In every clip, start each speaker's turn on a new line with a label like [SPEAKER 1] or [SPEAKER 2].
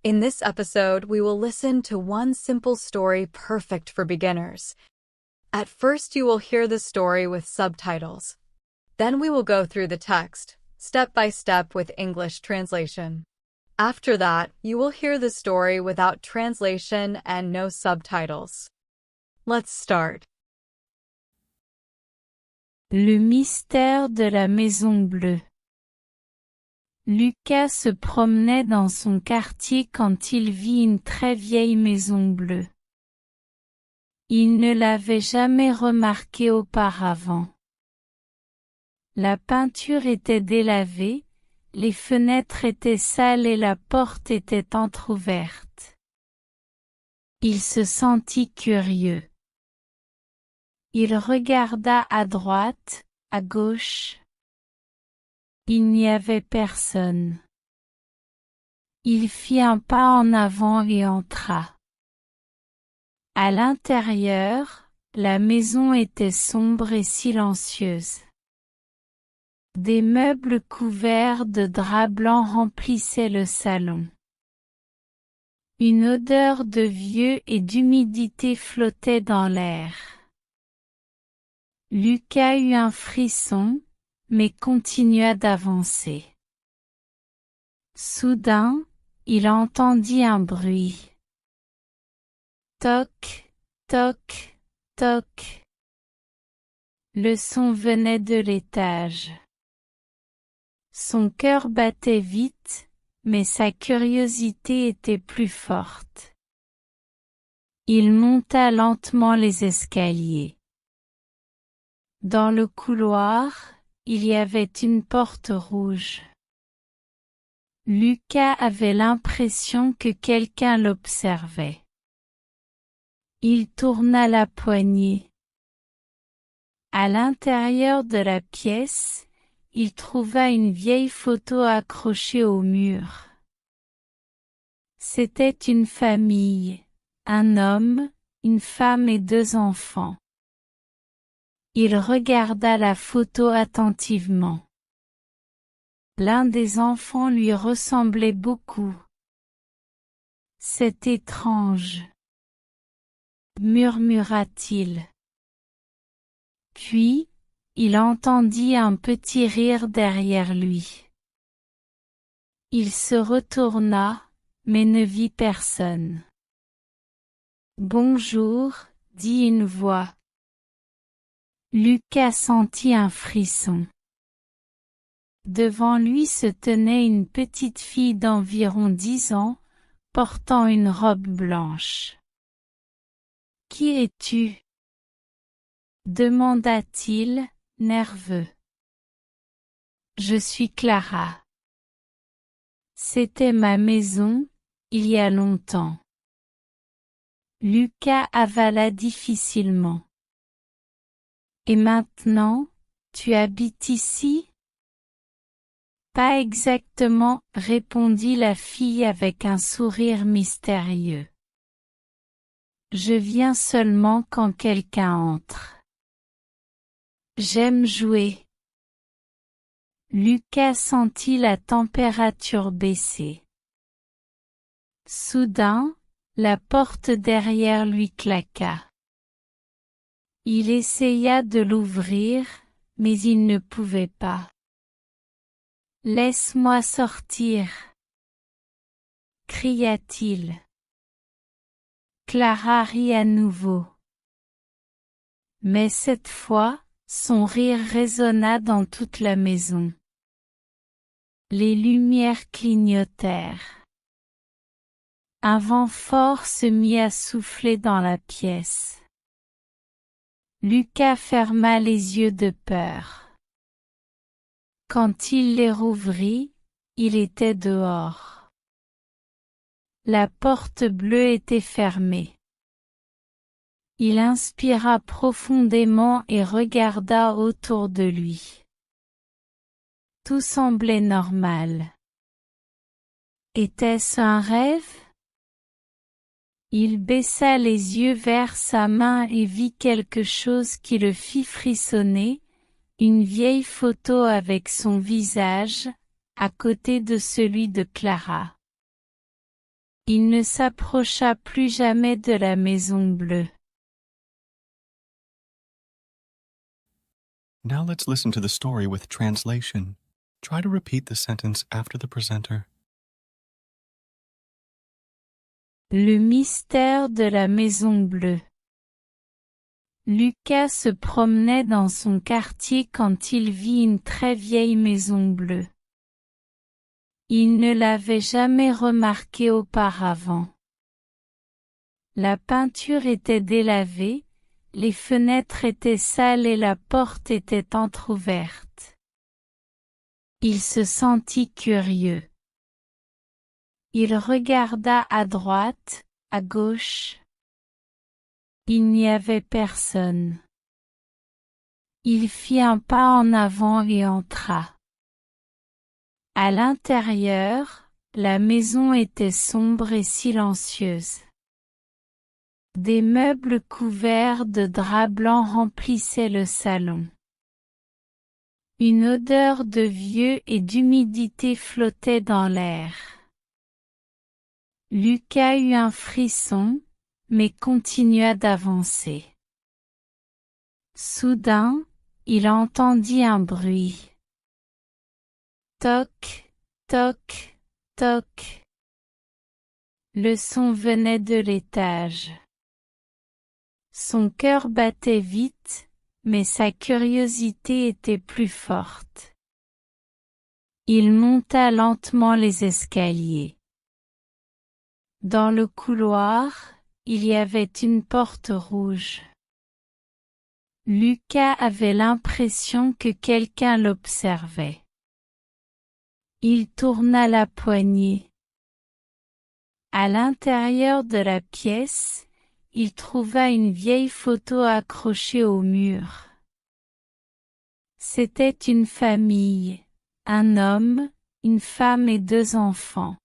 [SPEAKER 1] In this episode, we will listen to one simple story perfect for beginners. At first, you will hear the story with subtitles. Then we will go through the text, step by step with English translation. After that, you will hear the story without translation and no subtitles. Let's start.
[SPEAKER 2] Le mystère de la Maison Bleue. Lucas se promenait dans son quartier quand il vit une très vieille maison bleue. Il ne l'avait jamais remarquée auparavant. La peinture était délavée, les fenêtres étaient sales et la porte était entr'ouverte. Il se sentit curieux. Il regarda à droite, à gauche. Il n'y avait personne. Il fit un pas en avant et entra. À l'intérieur, la maison était sombre et silencieuse. Des meubles couverts de drap blanc remplissaient le salon. Une odeur de vieux et d'humidité flottait dans l'air. Lucas eut un frisson, mais continua d'avancer. Soudain, il entendit un bruit. Toc, toc, toc. Le son venait de l'étage. Son cœur battait vite, mais sa curiosité était plus forte. Il monta lentement les escaliers. Dans le couloir, il y avait une porte rouge. Lucas avait l'impression que quelqu'un l'observait. Il tourna la poignée. À l'intérieur de la pièce, il trouva une vieille photo accrochée au mur. C'était une famille, un homme, une femme et 2 enfants. Il regarda la photo attentivement. L'un des enfants lui ressemblait beaucoup. C'est étrange, murmura-t-il. Puis, il entendit un petit rire derrière lui. Il se retourna, mais ne vit personne. Bonjour, dit une voix. Lucas sentit un frisson. Devant lui se tenait une petite fille d'environ 10 ans, portant une robe blanche. « Qui es-tu » demanda-t-il, nerveux. « Je suis Clara. C'était ma maison, il y a longtemps. » Lucas avala difficilement. « Et maintenant, tu habites ici ?» Pas exactement, répondit la fille avec un sourire mystérieux. Je viens seulement quand quelqu'un entre. J'aime jouer. Lucas sentit la température baisser. Soudain, la porte derrière lui claqua. Il essaya de l'ouvrir, mais il ne pouvait pas. « Laisse-moi sortir !» cria-t-il. Clara rit à nouveau. Mais cette fois, son rire résonna dans toute la maison. Les lumières clignotèrent. Un vent fort se mit à souffler dans la pièce. Lucas ferma les yeux de peur. Quand il les rouvrit, il était dehors. La porte bleue était fermée. Il inspira profondément et regarda autour de lui. Tout semblait normal. Était-ce un rêve? Il baissa les yeux vers sa main et vit quelque chose qui le fit frissonner, une vieille photo avec son visage, à côté de celui de Clara. Il ne s'approcha plus jamais de la Maison Bleue.
[SPEAKER 3] Now let's listen to the story with translation. Try to repeat the sentence after the presenter.
[SPEAKER 2] Le mystère de la Maison Bleue. Lucas se promenait dans son quartier quand il vit une très vieille maison bleue. Il ne l'avait jamais remarquée auparavant. La peinture était délavée, les fenêtres étaient sales et la porte était entr'ouverte. Il se sentit curieux. Il regarda à droite, à gauche. Il n'y avait personne. Il fit un pas en avant et entra. À l'intérieur, la maison était sombre et silencieuse. Des meubles couverts de drap blanc remplissaient le salon. Une odeur de vieux et d'humidité flottait dans l'air. Lucas eut un frisson, mais continua d'avancer. Soudain, il entendit un bruit. Toc, toc, toc. Le son venait de l'étage. Son cœur battait vite, mais sa curiosité était plus forte. Il monta lentement les escaliers. Dans le couloir, il y avait une porte rouge. Lucas avait l'impression que quelqu'un l'observait. Il tourna la poignée. À l'intérieur de la pièce, il trouva une vieille photo accrochée au mur. C'était une famille, un homme, une femme et 2 enfants.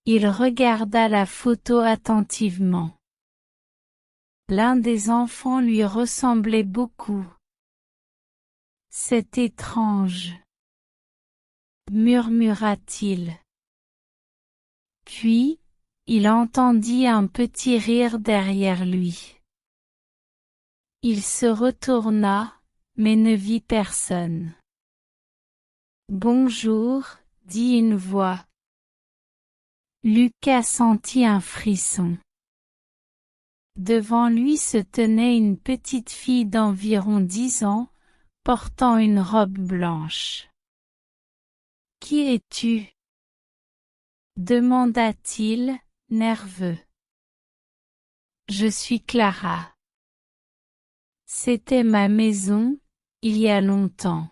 [SPEAKER 2] Il regarda la photo attentivement. L'un des enfants lui ressemblait beaucoup. C'est étrange, murmura-t-il. Puis, il entendit un petit rire derrière lui. Il se retourna, mais ne vit personne. Bonjour, dit une voix. Lucas sentit un frisson. Devant lui se tenait une petite fille d'environ 10 ans, portant une robe blanche. « Qui es-tu » demanda-t-il, nerveux. « Je suis Clara. C'était ma maison, il y a longtemps. »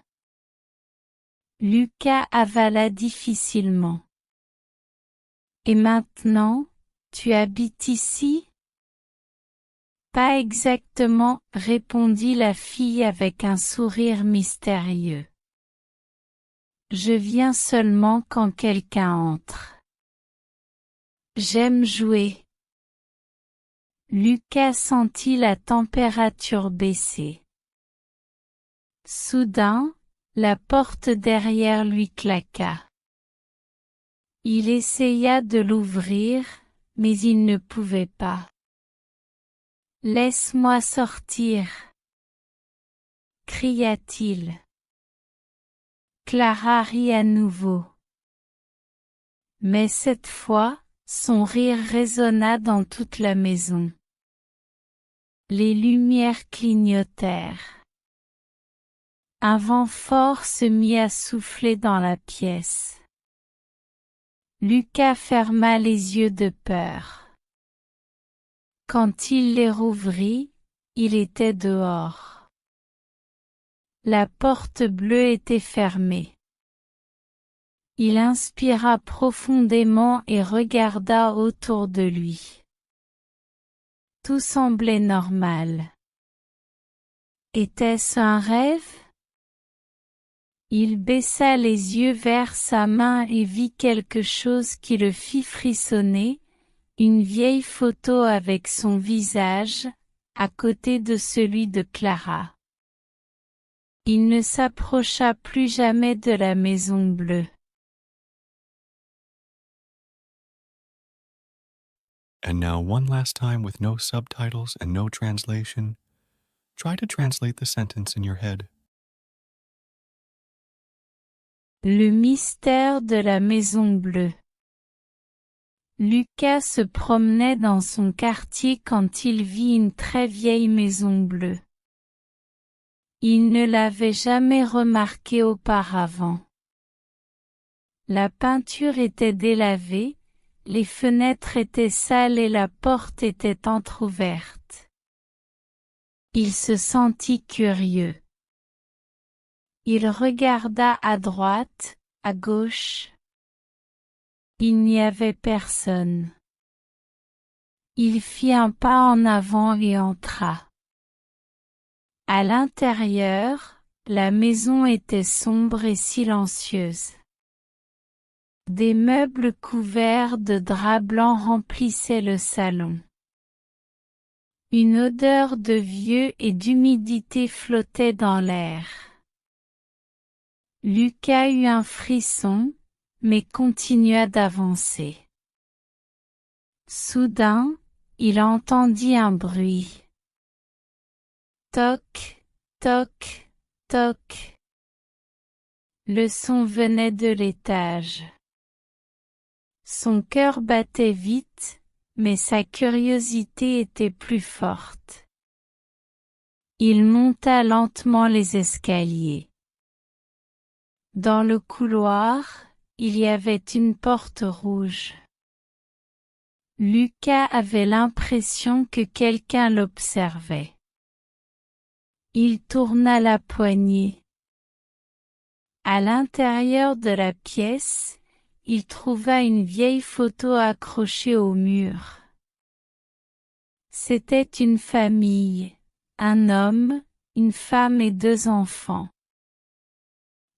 [SPEAKER 2] Lucas avala difficilement. « Et maintenant, tu habites ici ?» Pas exactement, répondit la fille avec un sourire mystérieux. Je viens seulement quand quelqu'un entre. J'aime jouer. Lucas sentit la température baisser. Soudain, la porte derrière lui claqua. Il essaya de l'ouvrir, mais il ne pouvait pas. « Laisse-moi sortir !» cria-t-il. Clara rit à nouveau. Mais cette fois, son rire résonna dans toute la maison. Les lumières clignotèrent. Un vent fort se mit à souffler dans la pièce. Lucas ferma les yeux de peur. Quand il les rouvrit, il était dehors. La porte bleue était fermée. Il inspira profondément et regarda autour de lui. Tout semblait normal. Était-ce un rêve? Il baissa les yeux vers sa main et vit quelque chose qui le fit frissonner, une vieille photo avec son visage, à côté de celui de Clara. Il ne s'approcha plus jamais de la Maison Bleue.
[SPEAKER 3] And now one last time with no subtitles and no translation. Try to translate the sentence in your head.
[SPEAKER 2] Le mystère de la Maison Bleue. Lucas se promenait dans son quartier quand il vit une très vieille maison bleue. Il ne l'avait jamais remarquée auparavant. La peinture était délavée, les fenêtres étaient sales et la porte était entr'ouverte. Il se sentit curieux. Il regarda à droite, à gauche. Il n'y avait personne. Il fit un pas en avant et entra. À l'intérieur, la maison était sombre et silencieuse. Des meubles couverts de draps blancs remplissaient le salon. Une odeur de vieux et d'humidité flottait dans l'air. Lucas eut un frisson, mais continua d'avancer. Soudain, il entendit un bruit. Toc, toc, toc. Le son venait de l'étage. Son cœur battait vite, mais sa curiosité était plus forte. Il monta lentement les escaliers. Dans le couloir, il y avait une porte rouge. Lucas avait l'impression que quelqu'un l'observait. Il tourna la poignée. À l'intérieur de la pièce, il trouva une vieille photo accrochée au mur. C'était une famille, un homme, une femme et 2 enfants.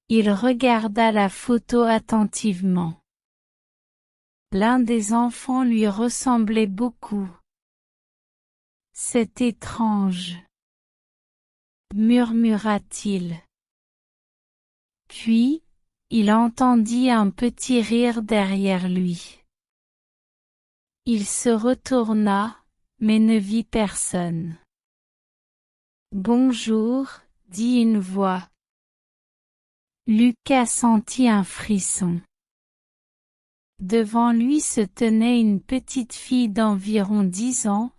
[SPEAKER 2] Il regarda la photo attentivement. L'un des enfants lui ressemblait beaucoup. C'est étrange, murmura-t-il. Puis, il entendit un petit rire derrière lui. Il se retourna, mais ne vit personne. Bonjour, dit une voix. Lucas sentit un frisson. Devant lui se tenait une petite fille d'environ 10 ans,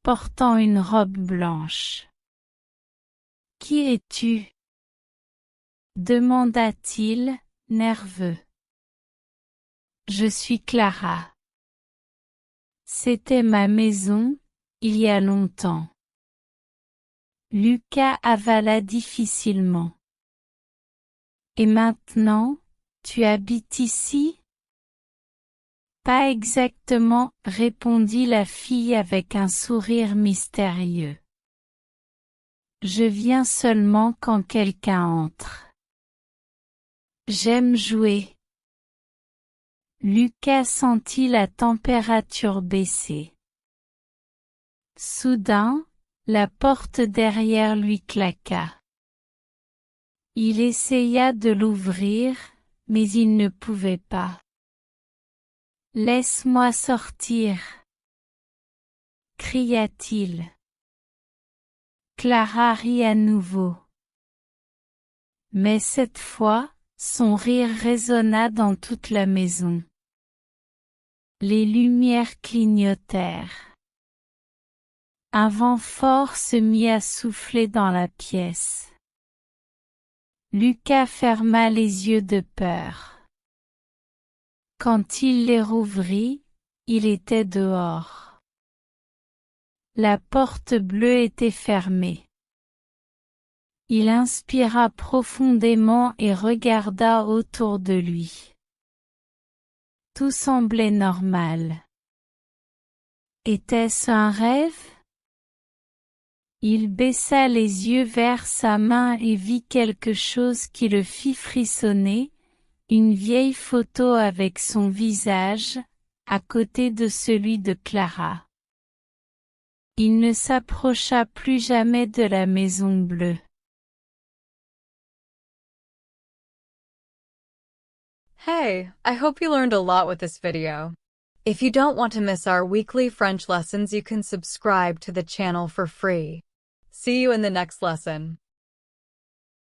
[SPEAKER 2] portant une robe blanche. « Qui es-tu » demanda-t-il, nerveux. « Je suis Clara. C'était ma maison, il y a longtemps. » Lucas avala difficilement. « Et maintenant, tu habites ici ?» Pas exactement, répondit la fille avec un sourire mystérieux. Je viens seulement quand quelqu'un entre. J'aime jouer. Lucas sentit la température baisser. Soudain, la porte derrière lui claqua. Il essaya de l'ouvrir, mais il ne pouvait pas. Laisse-moi sortir, cria-t-il. Clara rit à nouveau. Mais cette fois, son rire résonna dans toute la maison. Les lumières clignotèrent. Un vent fort se mit à souffler dans la pièce. Lucas ferma les yeux de peur. Quand il les rouvrit, il était dehors. La porte bleue était fermée. Il inspira profondément et regarda autour de lui. Tout semblait normal. Était-ce un rêve? Il baissa les yeux vers sa main et vit quelque chose qui le fit frissonner, une vieille photo avec son visage, à côté de celui de Clara. Il ne s'approcha plus jamais de la Maison Bleue.
[SPEAKER 1] Hey, I hope you learned a lot with this video. If you don't want to miss our weekly French lessons, you can subscribe to the channel for free. See you in the next lesson.